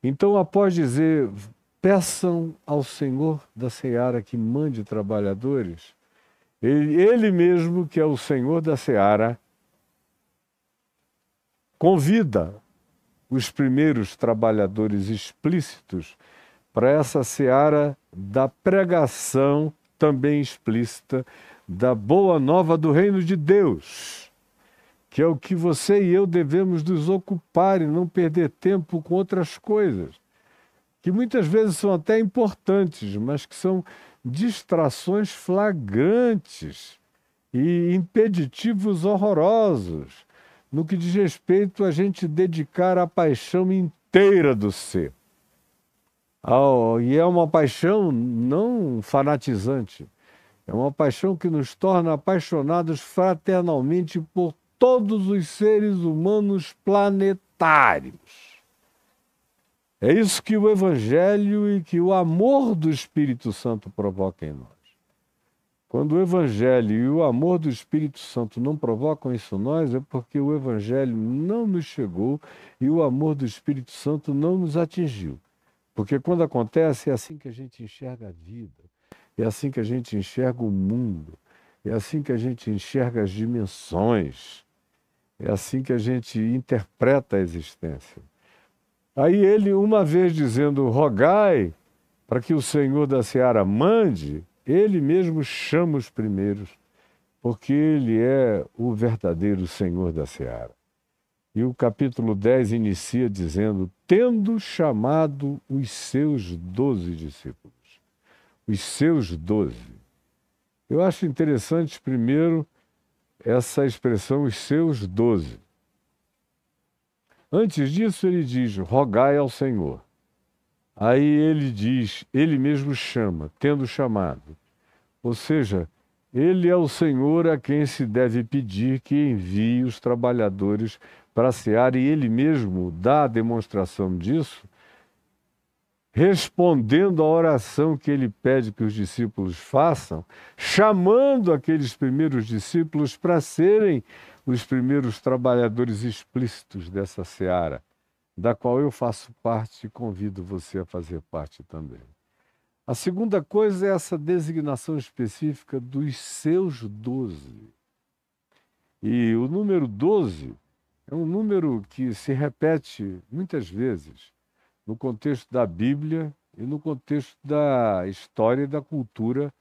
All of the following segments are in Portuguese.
Então, após dizer, peçam ao Senhor da seara que mande trabalhadores, ele mesmo, que é o Senhor da seara, convida os primeiros trabalhadores explícitos para essa seara da pregação também explícita da boa nova do reino de Deus, que é o que você e eu devemos nos ocupar e não perder tempo com outras coisas, que muitas vezes são até importantes, mas que são distrações flagrantes e impeditivos horrorosos no que diz respeito a gente dedicar a paixão inteira do ser. E é uma paixão não fanatizante, é uma paixão que nos torna apaixonados fraternalmente por todos os seres humanos planetários. É isso que o Evangelho e que o amor do Espírito Santo provoca em nós. Quando o Evangelho e o amor do Espírito Santo não provocam isso em nós, é porque o Evangelho não nos chegou e o amor do Espírito Santo não nos atingiu. Porque quando acontece, é assim que a gente enxerga a vida, é assim que a gente enxerga o mundo, é assim que a gente enxerga as dimensões, é assim que a gente interpreta a existência. Aí ele, uma vez dizendo, rogai para que o Senhor da seara mande, ele mesmo chama os primeiros, porque ele é o verdadeiro Senhor da seara. E o capítulo 10 inicia dizendo, tendo chamado os seus 12 discípulos. Os seus 12. Eu acho interessante, primeiro, essa expressão, os seus 12. Antes disso, ele diz, rogai ao Senhor. Aí ele diz, ele mesmo chama, tendo chamado. Ou seja, ele é o Senhor a quem se deve pedir que envie os trabalhadores para a seara, e ele mesmo dá a demonstração disso, respondendo à oração que ele pede que os discípulos façam, chamando aqueles primeiros discípulos para serem os primeiros trabalhadores explícitos dessa seara, da qual eu faço parte e convido você a fazer parte também. A segunda coisa é essa designação específica dos seus 12. E o número 12 é um número que se repete muitas vezes no contexto da Bíblia e no contexto da história e da cultura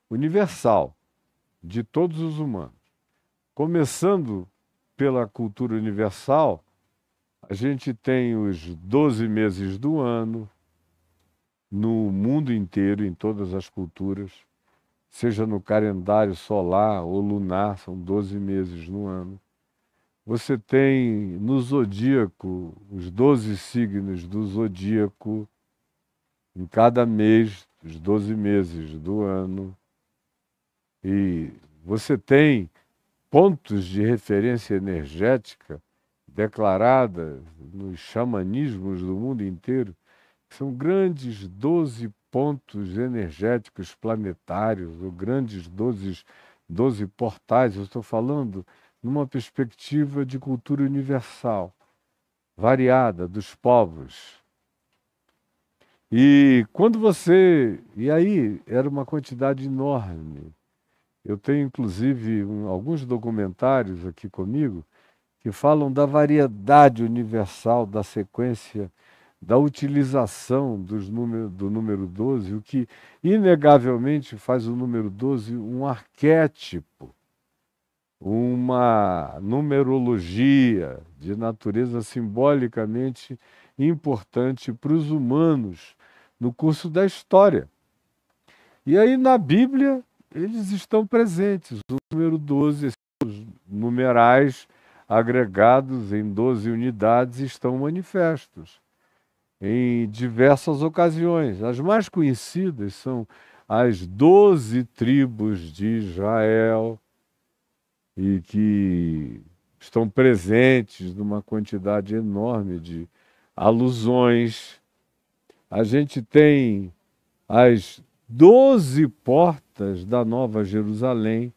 universal de todos os humanos. Começando pela cultura universal, a gente tem os 12 meses do ano, no mundo inteiro, em todas as culturas, seja no calendário solar ou lunar, são 12 meses no ano. Você tem no zodíaco os 12 signos do zodíaco, em cada mês, os 12 meses do ano. E você tem pontos de referência energética declarada nos xamanismos do mundo inteiro. São grandes 12 pontos energéticos planetários, ou grandes 12 portais. Eu estou falando numa perspectiva de cultura universal, variada, dos povos. E quando você... E aí era uma quantidade enorme. Eu tenho, inclusive, alguns documentários aqui comigo que falam da variedade universal da sequência da utilização do número 12, o que inegavelmente faz o número 12 um arquétipo, uma numerologia de natureza simbolicamente importante para os humanos no curso da história. E aí na Bíblia eles estão presentes. O número 12, esses numerais agregados em 12 unidades estão manifestos em diversas ocasiões. As mais conhecidas são as 12 tribos de Israel, e que estão presentes numa quantidade enorme de alusões. A gente tem as 12 portas da Nova Jerusalém,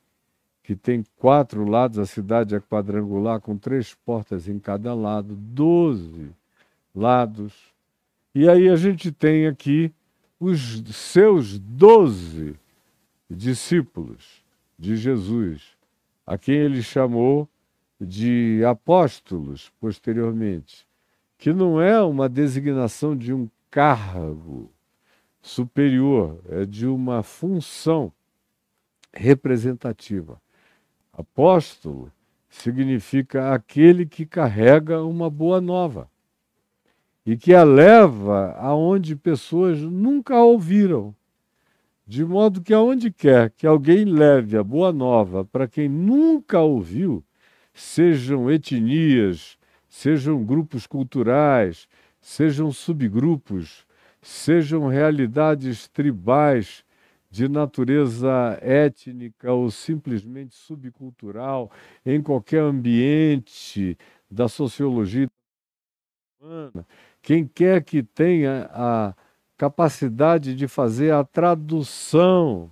que tem 4 lados, a cidade é quadrangular, com 3 portas em cada lado, 12 lados. E aí a gente tem aqui os seus 12 discípulos de Jesus, a quem ele chamou de apóstolos posteriormente, que não é uma designação de um cargo superior, é de uma função representativa. Apóstolo significa aquele que carrega uma boa nova e que a leva aonde pessoas nunca ouviram. De modo que aonde quer que alguém leve a boa nova para quem nunca ouviu, sejam etnias, sejam grupos culturais, sejam subgrupos, sejam realidades tribais de natureza étnica ou simplesmente subcultural, em qualquer ambiente da sociologia humana, quem quer que tenha a capacidade de fazer a tradução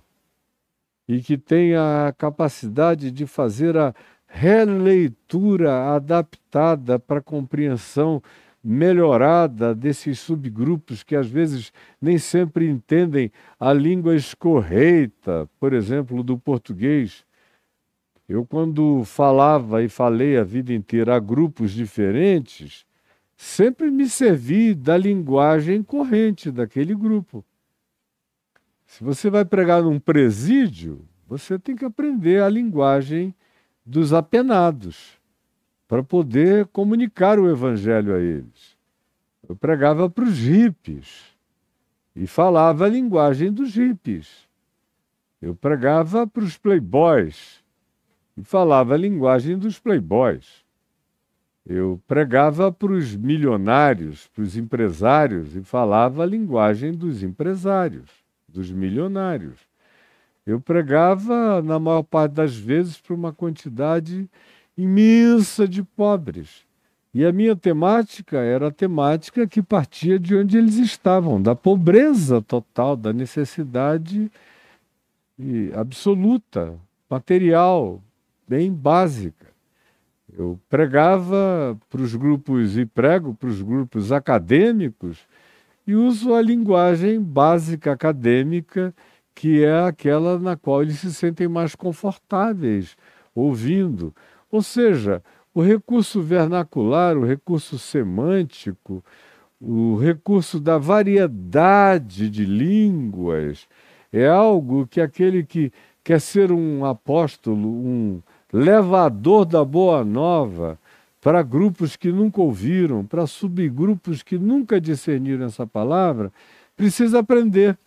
e que tenha a capacidade de fazer a releitura adaptada para a compreensão melhorada desses subgrupos que às vezes nem sempre entendem a língua escorreita, por exemplo, do português. Eu, quando falava e falei a vida inteira a grupos diferentes, sempre me servi da linguagem corrente daquele grupo. Se você vai pregar num presídio, você tem que aprender a linguagem dos apenados para poder comunicar o evangelho a eles. Eu pregava para os hippies e falava a linguagem dos hippies. Eu pregava para os playboys e falava a linguagem dos playboys. Eu pregava para os milionários, para os empresários e falava a linguagem dos empresários, dos milionários. Eu pregava, na maior parte das vezes, para uma quantidade imensa de pobres. E a minha temática era a temática que partia de onde eles estavam, da pobreza total, da necessidade absoluta, material, bem básica. Eu pregava para os grupos e prego para os grupos acadêmicos e uso a linguagem básica acadêmica, que é aquela na qual eles se sentem mais confortáveis ouvindo. Ou seja, o recurso vernacular, o recurso semântico, o recurso da variedade de línguas é algo que aquele que quer ser um apóstolo, um levador da boa nova para grupos que nunca ouviram, para subgrupos que nunca discerniram essa palavra, precisa aprender.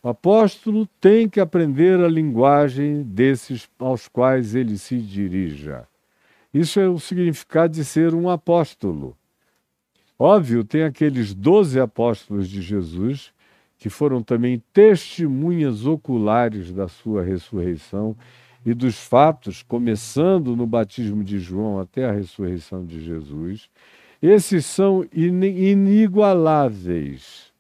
O apóstolo tem que aprender a linguagem desses aos quais ele se dirija. Isso é o significado de ser um apóstolo. Óbvio, tem aqueles 12 apóstolos de Jesus que foram também testemunhas oculares da sua ressurreição e dos fatos, começando no batismo de João até a ressurreição de Jesus. Esses são inigualáveis.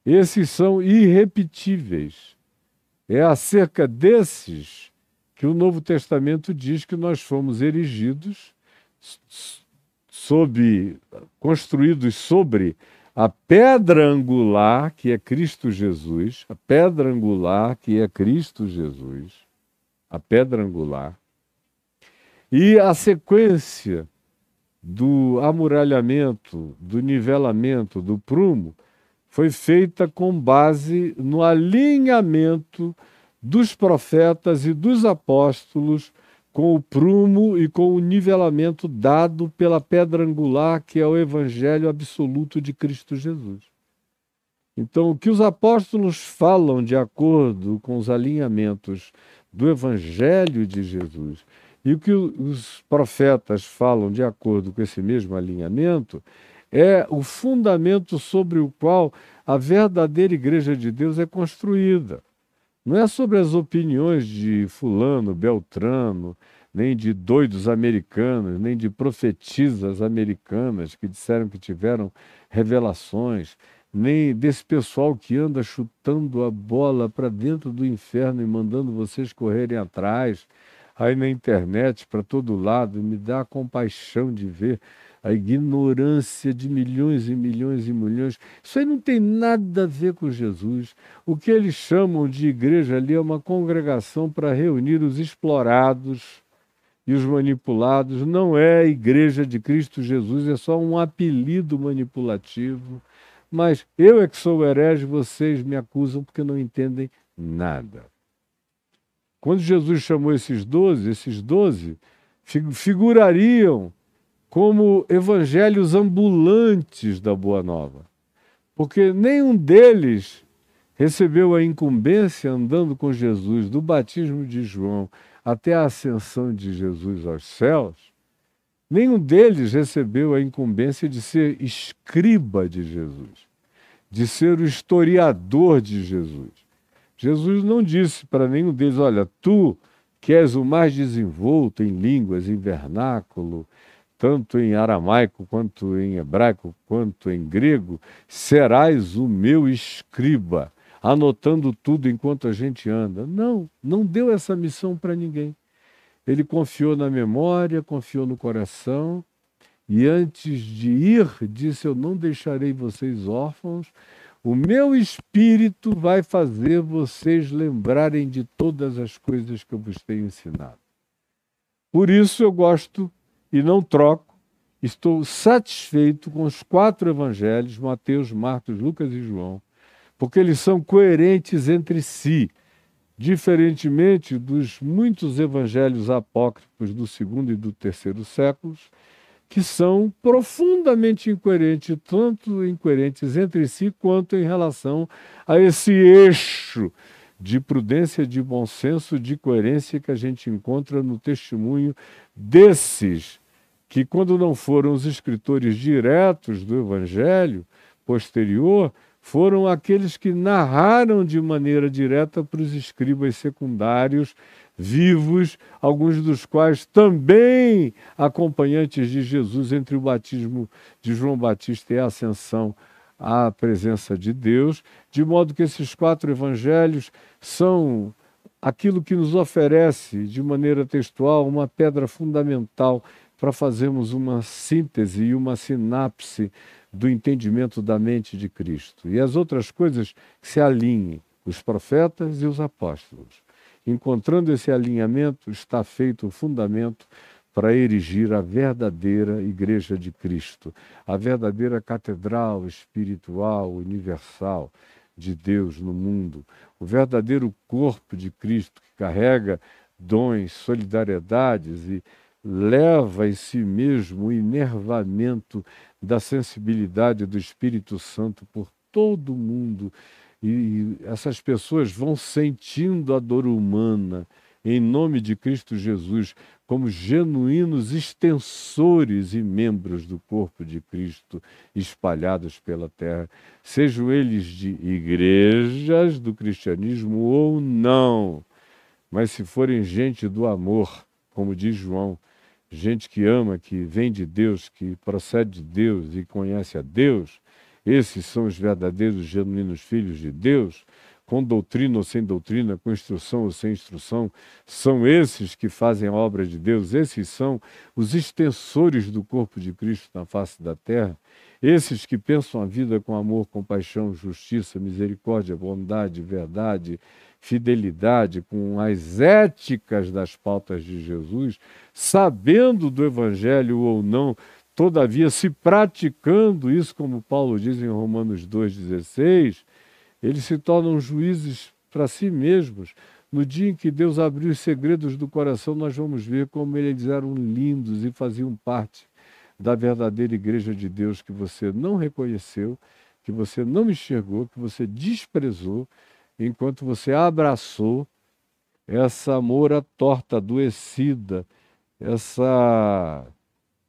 Esses são irrepetíveis. É acerca desses que o Novo Testamento diz que nós fomos erigidos, construídos sobre a pedra angular, que é Cristo Jesus, a pedra angular, que é Cristo Jesus, a pedra angular, e a sequência do amuralhamento, do nivelamento, do prumo, foi feita com base no alinhamento dos profetas e dos apóstolos com o prumo e com o nivelamento dado pela pedra angular, que é o Evangelho absoluto de Cristo Jesus. Então, o que os apóstolos falam de acordo com os alinhamentos do Evangelho de Jesus e o que os profetas falam de acordo com esse mesmo alinhamento é o fundamento sobre o qual a verdadeira Igreja de Deus é construída. Não é sobre as opiniões de fulano, beltrano, nem de doidos americanos, nem de profetisas americanas que disseram que tiveram revelações, nem desse pessoal que anda chutando a bola para dentro do inferno e mandando vocês correrem atrás, aí na internet, para todo lado, me dá compaixão de ver a ignorância de milhões e milhões e milhões. Isso aí não tem nada a ver com Jesus. O que eles chamam de igreja ali é uma congregação para reunir os explorados e os manipulados. Não é a igreja de Cristo Jesus, é só um apelido manipulativo. Mas eu é que sou herege, vocês me acusam porque não entendem nada. Quando Jesus chamou esses 12 figurariam como evangelhos ambulantes da Boa Nova, porque nenhum deles recebeu a incumbência andando com Jesus do batismo de João até a ascensão de Jesus aos céus. Nenhum deles recebeu a incumbência de ser escriba de Jesus, de ser o historiador de Jesus. Jesus não disse para nenhum deles: olha, tu que és o mais desenvolto em línguas, em vernáculo, tanto em aramaico, quanto em hebraico, quanto em grego, serás o meu escriba, anotando tudo enquanto a gente anda. Não, não deu essa missão para ninguém. Ele confiou na memória, confiou no coração, e antes de ir, disse: eu não deixarei vocês órfãos, o meu Espírito vai fazer vocês lembrarem de todas as coisas que eu vos tenho ensinado. Por isso eu gosto e não troco, estou satisfeito com os 4 evangelhos, Mateus, Marcos, Lucas e João, porque eles são coerentes entre si, diferentemente dos muitos evangelhos apócrifos do 2º e do 3º séculos, que são profundamente incoerentes, tanto incoerentes entre si, quanto em relação a esse eixo de prudência, de bom senso, de coerência que a gente encontra no testemunho desses, que quando não foram os escritores diretos do Evangelho posterior, foram aqueles que narraram de maneira direta para os escribas secundários, vivos, alguns dos quais também acompanhantes de Jesus entre o batismo de João Batista e a ascensão à presença de Deus, de modo que esses 4 evangelhos são aquilo que nos oferece, de maneira textual, uma pedra fundamental para fazermos uma síntese e uma sinapse do entendimento da mente de Cristo. E as outras coisas que se alinhem, os profetas e os apóstolos. Encontrando esse alinhamento, está feito o fundamento para erigir a verdadeira Igreja de Cristo, a verdadeira catedral espiritual, universal de Deus no mundo, o verdadeiro corpo de Cristo que carrega dons, solidariedades e leva em si mesmo o enervamento da sensibilidade do Espírito Santo por todo o mundo. E essas pessoas vão sentindo a dor humana em nome de Cristo Jesus como genuínos extensores e membros do corpo de Cristo espalhados pela terra, sejam eles de igrejas do cristianismo ou não, mas se forem gente do amor, como diz João, gente que ama, que vem de Deus, que procede de Deus e conhece a Deus, esses são os verdadeiros, genuínos filhos de Deus, com doutrina ou sem doutrina, com instrução ou sem instrução, são esses que fazem a obra de Deus, esses são os extensores do corpo de Cristo na face da terra, esses que pensam a vida com amor, compaixão, justiça, misericórdia, bondade, verdade, fidelidade, com as éticas das pautas de Jesus, sabendo do Evangelho ou não, todavia, se praticando isso, como Paulo diz em Romanos 2,16, eles se tornam juízes para si mesmos. No dia em que Deus abriu os segredos do coração, nós vamos ver como eles eram lindos e faziam parte da verdadeira igreja de Deus que você não reconheceu, que você não enxergou, que você desprezou, enquanto você abraçou essa moura torta, adoecida, essa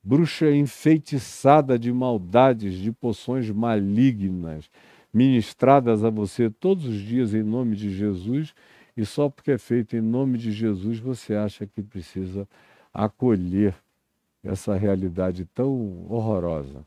bruxa enfeitiçada de maldades, de poções malignas, ministradas a você todos os dias em nome de Jesus, e só porque é feito em nome de Jesus você acha que precisa acolher essa realidade tão horrorosa.